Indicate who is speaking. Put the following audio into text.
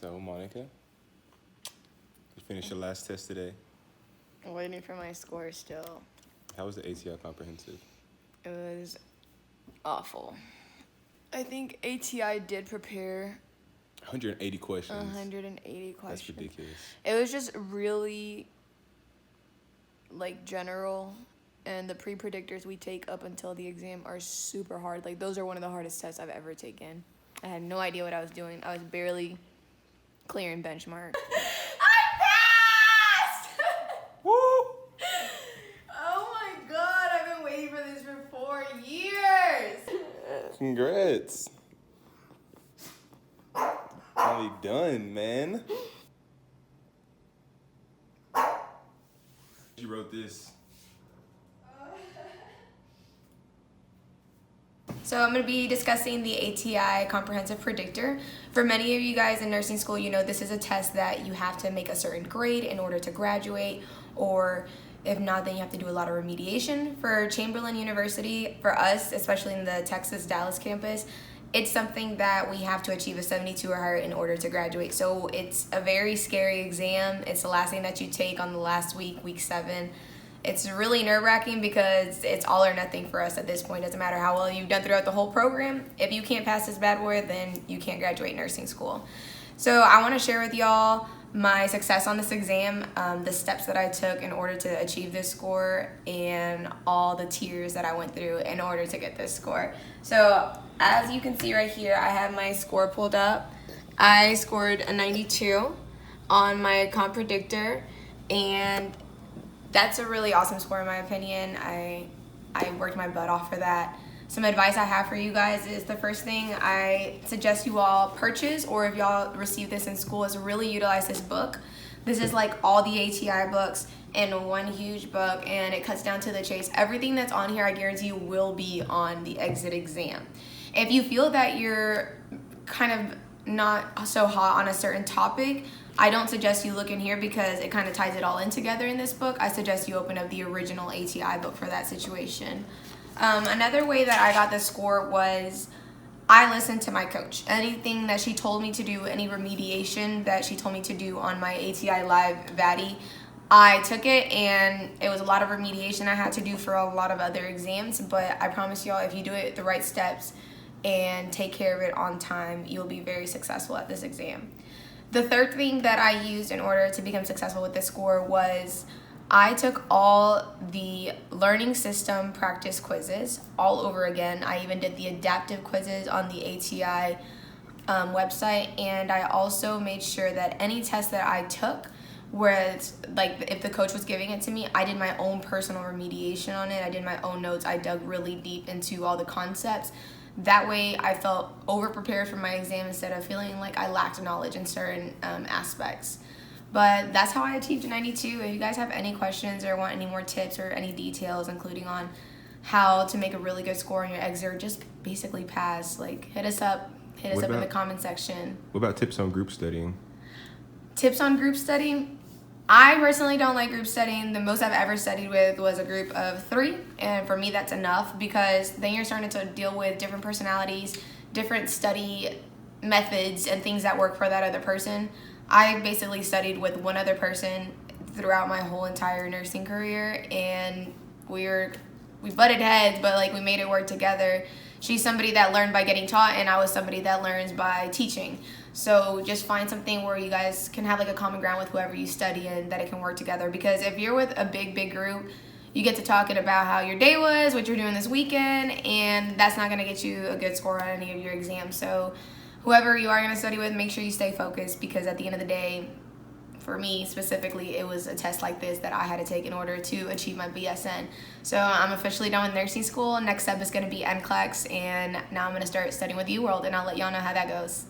Speaker 1: So, Monica, you finished your last test today.
Speaker 2: I'm waiting for my score still.
Speaker 1: How was the ATI Comprehensive?
Speaker 2: It was awful. I think ATI did prepare
Speaker 1: 180 questions.
Speaker 2: 180 questions.
Speaker 1: That's ridiculous.
Speaker 2: It was just really, like, general, and the pre-predictors we take up until the exam are super hard. Like, those are one of the hardest tests I've ever taken. I had no idea what I was doing. I was barely clearing benchmark. I passed!
Speaker 1: Woo!
Speaker 2: Oh my god, I've been waiting for this for 4 years!
Speaker 1: Congrats. Finally done, man. You wrote this.
Speaker 3: So I'm going to be discussing the ATI Comprehensive Predictor. For many of you guys in nursing school, you know this is a test that you have to make a certain grade in order to graduate, or if not, then you have to do a lot of remediation. For Chamberlain University, for us, especially in the Texas Dallas campus, it's something that we have to achieve a 72 or higher in order to graduate. So it's a very scary exam. It's the last thing that you take on the last week, week 7. It's really nerve-wracking because it's all or nothing for us at this point. It doesn't matter how well you've done throughout the whole program. If you can't pass this bad boy, then you can't graduate nursing school. So I want to share with y'all my success on this exam, the steps that I took in order to achieve this score, and all the tears that I went through in order to get this score. So as you can see right here, I have my score pulled up. I scored a 92 on my comp predictor, and that's a really awesome score in my opinion. I worked my butt off for that. Some advice I have for you guys is, the first thing I suggest you all purchase, or if y'all receive this in school, is really utilize this book. This is like all the ATI books in one huge book, and it cuts down to the chase. Everything that's on here, I guarantee you, will be on the exit exam. If you feel that you're kind of not so hot on a certain topic, I don't suggest you look in here because it kind of ties it all in together in this book. I suggest you open up the original ATI book for that situation. Another way that I got this score was I listened to my coach. Anything that she told me to do, any remediation that she told me to do on my ATI Live VADI, I took it, and it was a lot of remediation I had to do for a lot of other exams, but I promise y'all, if you do it the right steps and take care of it on time, you'll be very successful at this exam. The third thing that I used in order to become successful with this score was I took all the learning system practice quizzes all over again. I even did the adaptive quizzes on the ATI website, and I also made sure that any test that I took, whereas like if the coach was giving it to me, I did my own personal remediation on it. I did my own notes. I dug really deep into all the concepts. That way I felt over-prepared for my exam instead of feeling like I lacked knowledge in certain aspects. But that's how I achieved a 92. If you guys have any questions or want any more tips or any details, including on how to make a really good score on your exit, or just basically pass, like hit us up in the comment section.
Speaker 1: What about tips on group studying?
Speaker 3: Tips on group studying? I personally don't like group studying. The most I've ever studied with was a group of 3, and for me that's enough, because then you're starting to deal with different personalities, different study methods, and things that work for that other person. I basically studied with one other person throughout my whole entire nursing career, and we butted heads, but like we made it work together. She's somebody that learned by getting taught, and I was somebody that learns by teaching. So just find something where you guys can have like a common ground with whoever you study, and that it can work together. Because if you're with a big group, you get to talking about how your day was, what you're doing this weekend, and that's not gonna get you a good score on any of your exams. So whoever you are gonna study with, make sure you stay focused, because at the end of the day, for me specifically, it was a test like this that I had to take in order to achieve my BSN. So I'm officially done with nursing school. Next up is gonna be NCLEX, and now I'm gonna start studying with UWorld, and I'll let y'all know how that goes.